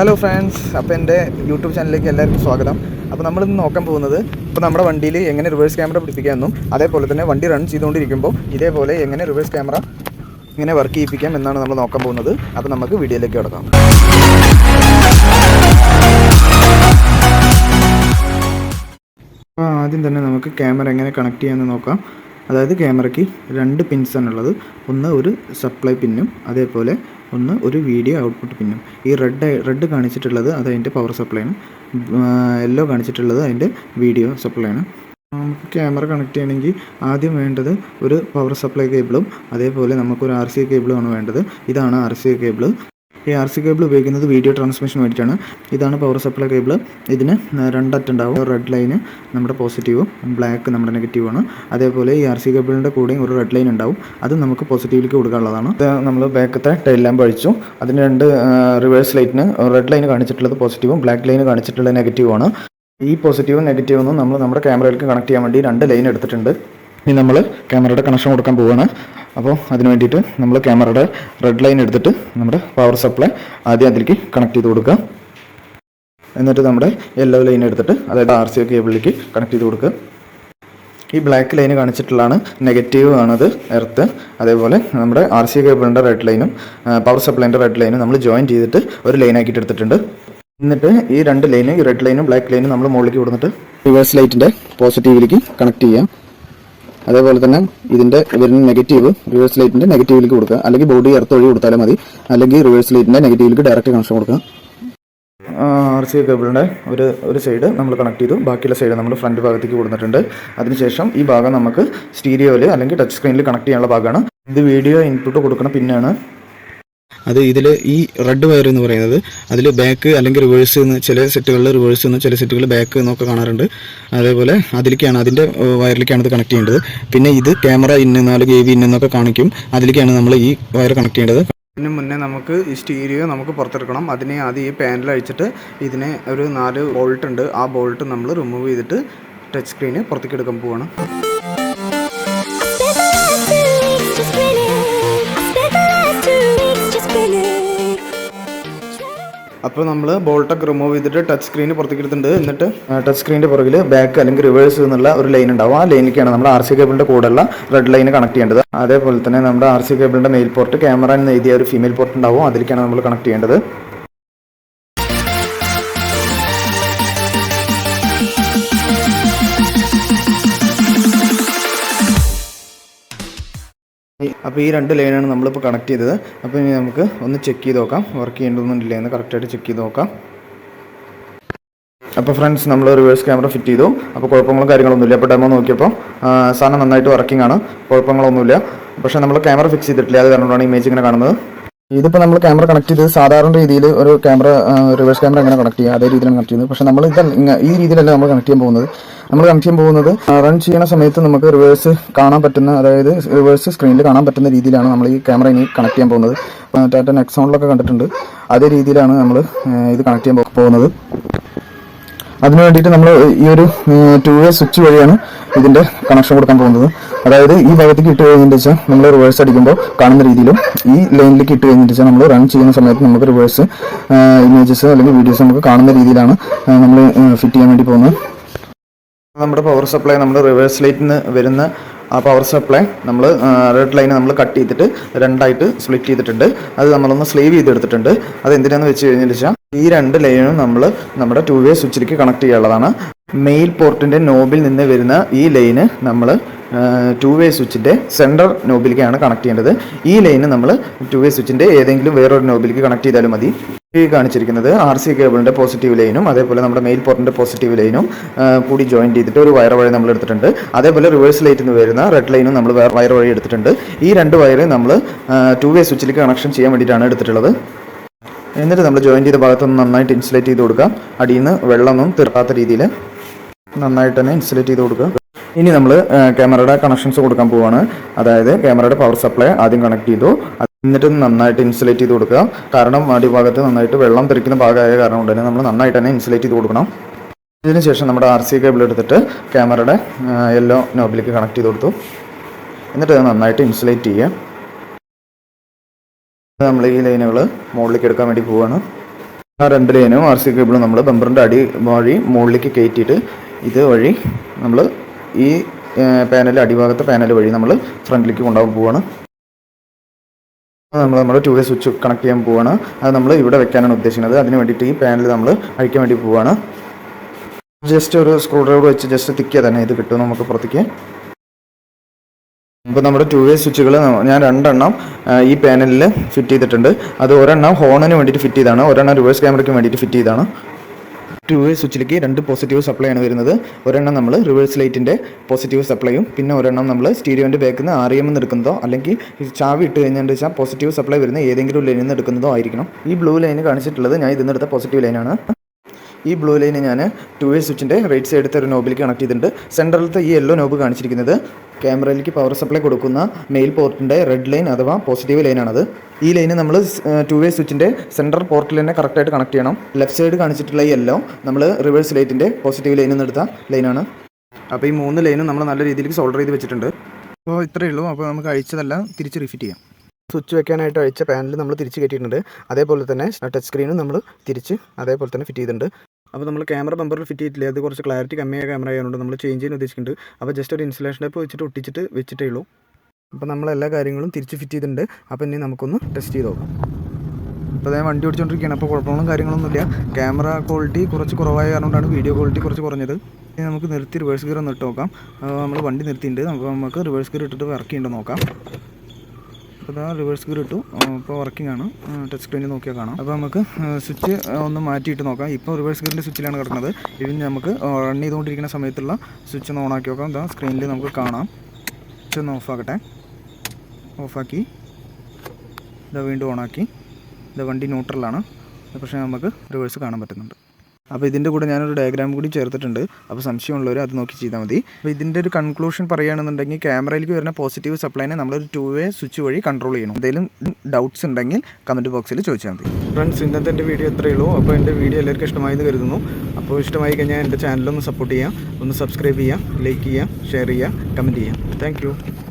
Hello friends, അപ്പോൾ എൻ്റെ YouTube ചാനലിലേക്ക് എല്ലാവർക്കും സ്വാഗതം. അപ്പോൾ നമ്മളിന്ന് നോക്കാൻ പോകുന്നത് ഇപ്പോൾ നമ്മുടെ വണ്ടിയിൽ എങ്ങനെ റിവേഴ്സ് ക്യാമറ പിടിപ്പിക്കാമെന്നും അതേപോലെ തന്നെ വണ്ടി റൺ ചെയ്തുകൊണ്ടിരിക്കുമ്പോൾ ഇതേപോലെ എങ്ങനെ റിവേഴ്സ് ക്യാമറ ഇങ്ങനെ വർക്ക് ചെയ്യിപ്പിക്കാം എന്നാണ് നമ്മൾ നോക്കാൻ പോകുന്നത്. അപ്പോൾ നമുക്ക് വീഡിയോയിലേക്ക് കിടക്കാം. ആദ്യം തന്നെ നമുക്ക് ക്യാമറ എങ്ങനെ കണക്ട് ചെയ്യാമെന്ന് നോക്കാം. അതായത് ക്യാമറയ്ക്ക് 2 പിൻസാണുള്ളത്. ഒന്ന് ഒരു സപ്ലൈ പിന്നും അതേപോലെ ഒന്ന് ഒരു വീഡിയോ ഔട്ട്പുട്ട് പിന്നും. ഈ റെഡ് കാണിച്ചിട്ടുള്ളത് അതിൻ്റെ പവർ സപ്ലൈയാണ്, യെല്ലോ കാണിച്ചിട്ടുള്ളത് അതിൻ്റെ വീഡിയോ സപ്ലൈയാണ്. നമുക്ക് ക്യാമറ കണക്ട് ചെയ്യണമെങ്കിൽ ആദ്യം വേണ്ടത് ഒരു പവർ സപ്ലൈ കേബിളും അതേപോലെ നമുക്കൊരു RCA കേബിളുമാണ് വേണ്ടത്. ഇതാണ് RCA കേബിൾ. ഈ RC കേബിൾ ഉപയോഗിക്കുന്നത് വീഡിയോ ട്രാൻസ്മിഷൻ വേണ്ടിയിട്ടാണ്. ഇതാണ് പവർ സപ്ലൈ കേബിൾ. ഇതിന് 2 അറ്റം ഉണ്ടാവും. റെഡ് ലൈന് നമ്മുടെ പോസിറ്റീവും ബ്ലാക്ക് നമ്മുടെ നെഗറ്റീവാണ്. അതേപോലെ ഈ RC കേബിളിൻ്റെ കൂടെയും ഒരു റെഡ് ലൈൻ ഉണ്ടാവും. അത് നമുക്ക് പോസിറ്റീവിലേക്ക് കൊടുക്കാനുള്ളതാണ്. നമ്മൾ ബാക്കത്തെ ടൈൽ ലാമ്പ് അഴിച്ചു. അതിന് 2 റിവേഴ്സ് ലൈറ്റിന് റെഡ് ലൈന് കാണിച്ചിട്ടുള്ളത് പോസിറ്റീവും ബ്ലാക്ക് ലൈന് കാണിച്ചിട്ടുള്ളത് നെഗറ്റീവുമാണ്. ഈ പോസിറ്റീവും നെഗറ്റീവൊന്നും നമ്മൾ നമ്മുടെ ക്യാമറയിലേക്ക് കണക്ട് ചെയ്യാൻ വേണ്ടി 2 ലൈൻ എടുത്തിട്ടുണ്ട്. ഇനി നമ്മൾ ക്യാമറയുടെ കണക്ഷൻ കൊടുക്കാൻ പോവുകയാണ്. അപ്പോൾ അതിന് വേണ്ടിയിട്ട് നമ്മൾ ക്യാമറയുടെ റെഡ് ലൈൻ എടുത്തിട്ട് നമ്മുടെ പവർ സപ്ലൈ ആദ്യം അതിലേക്ക് കണക്ട് ചെയ്ത് കൊടുക്കുക. എന്നിട്ട് നമ്മുടെ യെല്ലോ ലൈൻ എടുത്തിട്ട് അതായത് RCA കേബിളിലേക്ക് കണക്ട് ചെയ്ത് കൊടുക്കുക. ഈ ബ്ലാക്ക് ലൈന് കാണിച്ചിട്ടുള്ളതാണ് നെഗറ്റീവ് ആണത് എർത്ത്. അതേപോലെ നമ്മുടെ RCA കേബിളിൻ്റെ റെഡ് ലൈനും പവർ സപ്ലൈൻ്റെ റെഡ് ലൈനും നമ്മൾ ജോയിൻ ചെയ്തിട്ട് ഒരു ലൈനാക്കിയിട്ട് എടുത്തിട്ടുണ്ട്. എന്നിട്ട് ഈ 2 ലൈന്, ഈ റെഡ് ലൈനും ബ്ലാക്ക് ലൈനും നമ്മൾ മുകളിലേക്ക് കൊടുത്തിട്ട് റിവേഴ്സ് ലൈറ്റിൻ്റെ പോസിറ്റീവിലേക്ക് കണക്ട് ചെയ്യാം. അതേപോലെ തന്നെ ഇതിൻ്റെ വരുന്ന നെഗറ്റീവ് റിവേഴ്സ് ലൈറ്റിൻ്റെ നെഗറ്റീവിലേക്ക് കൊടുക്കുക. അല്ലെങ്കിൽ ബോഡി എർത്ത് വഴി കൊടുത്താലും മതി, അല്ലെങ്കിൽ റിവേഴ്സ് ലൈറ്റിൻ്റെ നെഗറ്റീവിലേക്ക് ഡയറക്റ്റ് കണക്ഷൻ കൊടുക്കുക. RCA കേബിളിൻ്റെ ഒരു സൈഡ് നമ്മൾ കണക്ട് ചെയ്തു. ബാക്കിയുള്ള സൈഡ് നമ്മൾ ഫ്രണ്ട് ഭാഗത്തേക്ക് കൊടുത്തിട്ടുണ്ട്. അതിനുശേഷം ഈ ഭാഗം നമുക്ക് സ്റ്റീരിയോയിൽ അല്ലെങ്കിൽ ടച്ച് സ്ക്രീനിൽ കണക്ട് ചെയ്യാനുള്ള ഭാഗമാണ്. ഇത് വീഡിയോ ഇൻപുട്ട് കൊടുക്കുന്ന പിന്നാണ്. അത് ഇതിൽ ഈ റെഡ് വയർ എന്ന് പറയുന്നത് അതിൽ ബാക്ക് അല്ലെങ്കിൽ റിവേഴ്സ് എന്ന് ചില സെറ്റുകളിൽ റിവേഴ്സ് എന്ന് ചില സെറ്റുകളിൽ ബാക്ക് എന്നൊക്കെ കാണാറുണ്ട്. അതേപോലെ അതിലേക്കാണ്, അതിൻ്റെ വയറിലേക്കാണ് ഇത് കണക്ട് ചെയ്യേണ്ടത്. പിന്നെ ഇത് ക്യാമറ ഇന്ന് 4 AV ഇന്നൊക്കെ കാണിക്കും. അതിലേക്കാണ് നമ്മൾ ഈ വയർ കണക്ട് ചെയ്യേണ്ടത്. ഇതിന് മുന്നേ നമുക്ക് ഈ സ്റ്റീരിയോ നമുക്ക് പുറത്തെടുക്കണം. അതിനെ ആദ്യം ഈ പാനൽ അഴിച്ചിട്ട് ഇതിനെ ഒരു 4 ബോൾട്ട് ഉണ്ട്. ആ ബോൾട്ട് നമ്മൾ റിമൂവ് ചെയ്തിട്ട് ടച്ച് സ്ക്രീന് പുറത്തേക്ക് എടുക്കാൻ പോവാണ്. അപ്പോൾ നമ്മൾ ബോൾട്ടൊക്കെ റിമൂവ് ചെയ്തിട്ട് ടച്ച് സ്ക്രീന് പുറത്തേക്ക് എടുത്തിട്ടുണ്ട്. എന്നിട്ട് ടച്ച് സ്ക്രീനിൻ്റെ പുറകിൽ ബാക്ക് അല്ലെങ്കിൽ റിവേഴ്സ് എന്നുള്ള ഒരു ലൈൻ ഉണ്ടാവും. ആ ലൈനിലേക്കാണ് നമ്മൾ RC കേബിളിൻ്റെ കൂടെയുള്ള റെഡ് ലൈന് കണക്ട് ചെയ്യേണ്ടത്. അതേപോലെ തന്നെ നമ്മുടെ RC കേബിളിൻ്റെ മെയിൽ പോർട്ട് ക്യാമറ എന്ന് എഴുതിയ ഒരു ഫീമെയിൽ പോർട്ട് ഉണ്ടാവും. അതിലേക്കാണ് നമ്മൾ കണക്ട് ചെയ്യേണ്ടത്. അപ്പോൾ ഈ 2 ലൈനാണ് നമ്മളിപ്പോൾ കണക്ട് ചെയ്തത്. അപ്പോൾ ഇനി നമുക്ക് ഒന്ന് ചെക്ക് ചെയ്ത് നോക്കാം, വർക്ക് ചെയ്യേണ്ടതൊന്നുമില്ല എന്ന് കറക്റ്റായിട്ട് ചെക്ക് ചെയ്ത് നോക്കാം. അപ്പോൾ ഫ്രണ്ട്സ്, നമ്മൾ റിവേഴ്സ് ക്യാമറ ഫിറ്റ് ചെയ്തു. അപ്പോൾ കുഴപ്പങ്ങളും കാര്യങ്ങളൊന്നുമില്ല. അപ്പോൾ ഡെമോ നോക്കിയപ്പോൾ സാധനം നന്നായിട്ട് വർക്കിംഗ് ആണ്, കുഴപ്പങ്ങളൊന്നുമില്ല. പക്ഷേ നമ്മൾ ക്യാമറ ഫിക്സ് ചെയ്തിട്ടില്ല, അത് കാരണമാണ് ഇമേജ് ഇങ്ങനെ കാണുന്നത്. ഇതിപ്പോൾ നമ്മൾ ക്യാമറ കണക്ട് ചെയ്ത് സാധാരണ രീതിയിൽ ഒരു ക്യാമറ റിവേഴ്സ് ക്യാമറ എങ്ങനെ കണക്ട് ചെയ്യുക അതേ രീതിയിലാണ് കണക്ട് ചെയ്യുന്നത്. പക്ഷേ നമ്മൾ ഈ രീതിയിലല്ല നമ്മൾ കണക്ട് ചെയ്യാൻ പോകുന്നത്. നമ്മൾ കണക്ട് ചെയ്യാൻ പോകുന്നത് റൺ ചെയ്യുന്ന സമയത്ത് നമുക്ക് റിവേഴ്സ് കാണാൻ പറ്റുന്ന, അതായത് റിവേഴ്സ് സ്ക്രീനിൽ കാണാൻ പറ്റുന്ന രീതിയിലാണ് നമ്മൾ ഈ ക്യാമറ ഇനി കണക്ട് ചെയ്യാൻ പോകുന്നത്. ടാറ്റ നെക്സോണിലൊക്കെ കണ്ടിട്ടുണ്ട്, അതേ രീതിയിലാണ് നമ്മൾ ഇത് കണക്ട് ചെയ്യാൻ പോകുന്നത്. അതിനു വേണ്ടിയിട്ട് നമ്മൾ ഈ ഒരു 2-way സ്വിച്ച് വഴിയാണ് ഇതിൻ്റെ കണക്ഷൻ കൊടുക്കാൻ പോകുന്നത്. അതായത് ഈ ഭാഗത്തേക്ക് ഇട്ട് കഴിഞ്ഞിട്ട് വെച്ചാൽ നമ്മൾ റിവേഴ്സ് അടിക്കുമ്പോൾ കാണുന്ന രീതിയിലും ഈ ലൈനിലേക്ക് ഇട്ട് കഴിഞ്ഞിട്ട് വെച്ചാൽ നമ്മൾ റൺ ചെയ്യുന്ന സമയത്ത് നമുക്ക് റിവേഴ്സ് ഇമേജസ് അല്ലെങ്കിൽ വീഡിയോസ് നമുക്ക് കാണുന്ന രീതിയിലാണ് നമ്മൾ ഫിറ്റ് ചെയ്യാൻ വേണ്ടി പോകുന്നത്. നമ്മുടെ പവർ സപ്ലൈ നമ്മൾ റിവേഴ്സ് ലൈറ്റിന് വരുന്ന ആ പവർ സപ്ലൈ നമ്മൾ റെഡ് ലൈന് നമ്മൾ കട്ട് ചെയ്തിട്ട് 2ആയിട്ട് സ്പ്ലിറ്റ് ചെയ്തിട്ടുണ്ട്. അത് നമ്മളൊന്ന് സ്ലീവ് ചെയ്തെടുത്തിട്ടുണ്ട്. അത് എന്തിനാന്ന് വെച്ച് കഴിഞ്ഞാൽ വെച്ചാൽ ഈ 2 ലൈനും നമ്മൾ നമ്മുടെ 2-way സ്വിച്ചിലേക്ക് കണക്ട് ചെയ്യാനുള്ളതാണ്. മെയിൽ പോർട്ടിൻ്റെ നോബിൽ നിന്ന് വരുന്ന ഈ ലൈന് നമ്മൾ 2-way സ്വിച്ചിൻ്റെ സെൻറ്റർ നോബിലേക്കാണ് കണക്ട് ചെയ്യേണ്ടത്. ഈ ലൈന് നമ്മൾ 2-way സ്വിച്ചിൻ്റെ ഏതെങ്കിലും വേറൊരു നോബിലേക്ക് കണക്ട് ചെയ്താലും മതി. ഈ കാണിച്ചിരിക്കുന്നത് RC കേബിളിൻ്റെ പോസിറ്റീവ് ലൈനും അതേപോലെ നമ്മുടെ മെയിൽ പോർട്ടിൻ്റെ പോസിറ്റീവ് ലൈനും കൂടി ജോയിൻ ചെയ്തിട്ട് ഒരു വയർ വഴി നമ്മൾ എടുത്തിട്ടുണ്ട്. അതേപോലെ റിവേഴ്സ് ലൈറ്റിൽ നിന്ന് വരുന്ന റെഡ് ലൈനും നമ്മൾ വയർ വഴി എടുത്തിട്ടുണ്ട്. ഈ 2 വയറ് നമ്മൾ 2-way സ്വിച്ചിലേക്ക് കണക്ഷൻ ചെയ്യാൻ വേണ്ടിയിട്ടാണ് എടുത്തിട്ടുള്ളത്. എന്നിട്ട് നമ്മൾ ജോയിൻ ചെയ്ത ഭാഗത്തൊന്ന് നന്നായിട്ട് ഇൻസുലേറ്റ് ചെയ്ത് കൊടുക്കാം. അടിയിൽ നിന്ന് വെള്ളമൊന്നും തീർക്കാത്ത രീതിയിൽ നന്നായിട്ട് തന്നെ ഇൻസുലേറ്റ് ചെയ്ത് കൊടുക്കുക. ഇനി നമ്മൾ ക്യാമറയുടെ കണക്ഷൻസ് കൊടുക്കാൻ പോവുകയാണ്. അതായത് ക്യാമറയുടെ പവർ സപ്ലൈ ആദ്യം കണക്ട് ചെയ്തു, എന്നിട്ട് നന്നായിട്ട് ഇൻസുലേറ്റ് ചെയ്ത് കൊടുക്കുക. കാരണം അടിഭാഗത്ത് നന്നായിട്ട് വെള്ളം തെറിക്കുന്ന ഭാഗമായ കാരണം കൊണ്ട് തന്നെ നമ്മൾ നന്നായിട്ട് തന്നെ ഇൻസുലേറ്റ് ചെയ്ത് കൊടുക്കണം. ഇതിനുശേഷം നമ്മുടെ RC കേബിൾ എടുത്തിട്ട് ക്യാമറയുടെ യെല്ലോ നോബിലേക്ക് കണക്ട് ചെയ്ത് കൊടുത്തു. എന്നിട്ട് അത് നന്നായിട്ട് ഇൻസുലേറ്റ് ചെയ്യുക. നമ്മൾ ഈ ലൈനുകൾ മുകളിലേക്ക് എടുക്കാൻ വേണ്ടി പോവുകയാണ്. ആ 2 ലൈനും RC കേബിളും നമ്മൾ ബമ്പറിൻ്റെ അടി വഴി മുകളിലേക്ക് കയറ്റിയിട്ട് ഇത് വഴി നമ്മൾ ഈ പാനൽ അടിഭാഗത്തെ പാനൽ വഴി നമ്മൾ ഫ്രണ്ടിലേക്ക് കൊണ്ടുപോകാൻ പോവുകയാണ്. നമ്മൾ 2 വേ സ്വിച്ച് കണക്ട് ചെയ്യാൻ പോവുകയാണ്. അത് നമ്മൾ ഇവിടെ വെക്കാനാണ് ഉദ്ദേശിക്കുന്നത്. അതിന് വേണ്ടിയിട്ട് ഈ പാനൽ നമ്മൾ അഴിക്കാൻ വേണ്ടി പോവുകയാണ്. ജസ്റ്റ് ഒരു സ്ക്രൂ ഡ്രൈവർ വെച്ച് ജസ്റ്റ് തിക്കിയാൽ തന്നെ ഇത് കിട്ടും നമുക്ക് പുറത്തേക്ക്. അപ്പോൾ നമ്മുടെ 2 വേ സ്വിച്ചുകൾ ഞാൻ 2 എണ്ണം ഈ പാനലിൽ ഫിറ്റ് ചെയ്തിട്ടുണ്ട്. അത് ഒരെണ്ണം ഹോണിന് വേണ്ടിയിട്ട് ഫിറ്റ് ചെയ്താണ്, ഒരെണ്ണം റിവേഴ്സ് ക്യാമറയ്ക്ക് വേണ്ടിയിട്ട് ഫിറ്റ് ചെയ്താണ്. 2 വേ സ്വിച്ചിലേക്ക് 2 പോസിറ്റീവ് സപ്ലൈ ആണ് വരുന്നത്. ഒരെണ്ണം നമ്മൾ റിവേഴ്സ് ലൈറ്റിൻ്റെ പോസിറ്റീവ് സപ്ലൈയും പിന്നെ ഒരെണ്ണം നമ്മൾ സ്റ്റീരിയോൻ്റെ ബാക്കിൽ നിന്ന് REM എടുക്കുന്നതോ അല്ലെങ്കിൽ ചാവി ഇട്ട് കഴിഞ്ഞാൽ വെച്ചാൽ പോസിറ്റീവ് സപ്ലൈ വരുന്ന ഏതെങ്കിലും ലൈനിൽ നിന്ന് എടുക്കുന്നതോ ആയിരിക്കണം. ഈ ബ്ലൂ ലൈൻ കാണിച്ചിട്ടുള്ളത് ഞാൻ ഇതിൽ നിന്ന് എടുത്ത പോസിറ്റീവ് ലൈനാണ്. ഈ ബ്ലൂ ലൈന് ഞാൻ 2 വേ സ്വിച്ചിൻ്റെ റൈറ്റ് സൈഡത്തെ ഒരു നോബിലേക്ക് കണക്ട് ചെയ്തിട്ടുണ്ട്. സെൻട്രലത്തെ ഈ യെല്ലോ നോബ് കാണിച്ചിരിക്കുന്നത് ക്യാമറയിലേക്ക് പവർ സപ്ലൈ കൊടുക്കുന്ന മെയിൽ പോർട്ടിൻ്റെ റെഡ് ലൈൻ അഥവാ പോസിറ്റീവ് ലൈനാണത്. ഈ ലൈന് നമ്മൾ 2 വേ സ്വിച്ചിൻ്റെ സെൻട്രൽ പോർട്ടിൽ തന്നെ കറക്റ്റായിട്ട് കണക്ട് ചെയ്യണം. ലെഫ്റ്റ് സൈഡ് കാണിച്ചിട്ടുള്ള ഈ യെല്ലോ നമ്മൾ റിവേഴ്സ് ലൈറ്റിൻ്റെ പോസിറ്റീവ് ലൈനിൽ നിന്ന് എടുത്ത ലൈനാണ്. അപ്പോൾ ഈ 3 ലൈനും നമ്മൾ നല്ല രീതിയിലേക്ക് സോൾഡർ ചെയ്ത് വെച്ചിട്ടുണ്ട്. അപ്പോൾ ഇത്രയേ ഉള്ളൂ. അപ്പോൾ നമുക്ക് അഴിച്ചതെല്ലാം തിരിച്ച് റിഫിറ്റ് ചെയ്യാം. സ്വിച്ച് വെക്കാനായിട്ട് അഴിച്ച പാനൽ നമ്മൾ തിരിച്ച് കയറ്റിയിട്ടുണ്ട്. അതേപോലെ തന്നെ ടച്ച് സ്ക്രീനും നമ്മൾ തിരിച്ച് അതേപോലെ തന്നെ ഫിറ്റ് ചെയ്തിട്ടുണ്ട്. അപ്പോൾ നമ്മൾ ക്യാമറ ബമ്പറിൽ ഫിറ്റ് ചെയ്തിട്ടില്ല, അത് കുറച്ച് ക്ലാരിറ്റി കമ്മിയായ ക്യാമറ ആയതുകൊണ്ട് നമ്മൾ ചേഞ്ച് ചെയ്യാൻ ഉദ്ദേശിക്കുന്നുണ്ട്. അപ്പോൾ ജസ്റ്റ് ഒരു ഇൻസുലേഷൻ ടൈപ്പ് വെച്ചിട്ട് വെച്ചിട്ടേ ഉള്ളൂ. അപ്പോൾ നമ്മളെല്ലാ കാര്യങ്ങളും തിരിച്ച് ഫിറ്റ് ചെയ്തിട്ടുണ്ട്. അപ്പോൾ ഇനി നമുക്കൊന്ന് ടെസ്റ്റ് ചെയ്ത് നോക്കാം. അപ്പോൾ ഞാൻ വണ്ടി ഓടിച്ചുകൊണ്ടിരിക്കുകയാണ്. അപ്പോൾ കുഴപ്പങ്ങളും കാര്യങ്ങളൊന്നുമില്ല. ക്യാമറ ക്വാളിറ്റി കുറച്ച് കുറവായ കാരണമാണ് വീഡിയോ ക്വാളിറ്റി കുറച്ച് കുറഞ്ഞത്. ഇനി നമുക്ക് നിർത്തി റിവേഴ്സ് ഗിയർ ഒന്ന് ഇട്ട് നോക്കാം. നമ്മൾ വണ്ടി നിർത്തിയിട്ടുണ്ട്. അപ്പോൾ നമുക്ക് റിവേഴ്സ് ഗിയർ ഇട്ടിട്ട് വർക്ക് ചെയ്യുന്നുണ്ടോ നോക്കാം. അപ്പോൾ ഇതാ റിവേഴ്സ് ഗിയർ ഇട്ടു. ഇപ്പോൾ വർക്കിംഗ് ആണ്. ടച്ച് സ്ക്രീനിൽ നോക്കിയാൽ കാണാം. അപ്പോൾ നമുക്ക് സ്വിച്ച് ഒന്ന് മാറ്റിയിട്ട് നോക്കാം. ഇപ്പോൾ റിവേഴ്സ് ഗിയറിൻ്റെ സ്വിച്ചിലാണ് കിടക്കുന്നത്. ഇതിന് നമുക്ക് റൺ ചെയ്തുകൊണ്ടിരിക്കുന്ന സമയത്തുള്ള സ്വിച്ച് ഒന്ന് ഓണാക്കി നോക്കാം. ഇതാ സ്ക്രീനിൽ നമുക്ക് കാണാം. സ്വിച്ച് ഒന്ന് ഓഫാക്കട്ടെ. ഓഫാക്കി ഇതാ വീണ്ടും ഓണാക്കി. ഇത് വണ്ടി ന്യൂട്രലാണ്, പക്ഷേ നമുക്ക് റിവേഴ്സ് കാണാൻ പറ്റുന്നുണ്ട്. അപ്പോൾ ഇതിൻ്റെ കൂടെ ഞാനൊരു ഡയഗ്രാം കൂടി ചേർത്തിട്ടുണ്ട്. അപ്പോൾ സംശയമുള്ളവർ അത് നോക്കി ചെയ്താൽ മതി. അപ്പോൾ ഇതിൻ്റെ ഒരു കൺക്ലൂഷൻ പറയുകയാണെന്നുണ്ടെങ്കിൽ ക്യാമറയിലേക്ക് വരുന്ന പോസിറ്റീവ് സപ്ലൈനെ നമ്മളൊരു 2 വേ സ്വിച്ച് വഴി കൺട്രോൾ ചെയ്യണം. എന്തെങ്കിലും ഡൗട്ട്സ് ഉണ്ടെങ്കിൽ കമൻറ്റ് ബോക്സിൽ ചോദിച്ചാൽ മതി. ഫ്രണ്ട്സ്, ഇന്നത്തെ എൻ്റെ വീഡിയോ ഇത്രയേ ഉള്ളൂ. അപ്പോൾ എൻ്റെ വീഡിയോ എല്ലാവർക്കും ഇഷ്ടമായെന്ന് കരുതുന്നു. അപ്പോൾ ഇഷ്ടമായി കഴിഞ്ഞാൽ എൻ്റെ ചാനലൊന്ന് സപ്പോർട്ട് ചെയ്യുക, ഒന്ന് സബ്സ്ക്രൈബ് ചെയ്യുക, ലൈക്ക് ചെയ്യുക, ഷെയർ ചെയ്യുക, കമൻറ്റ് ചെയ്യുക. താങ്ക്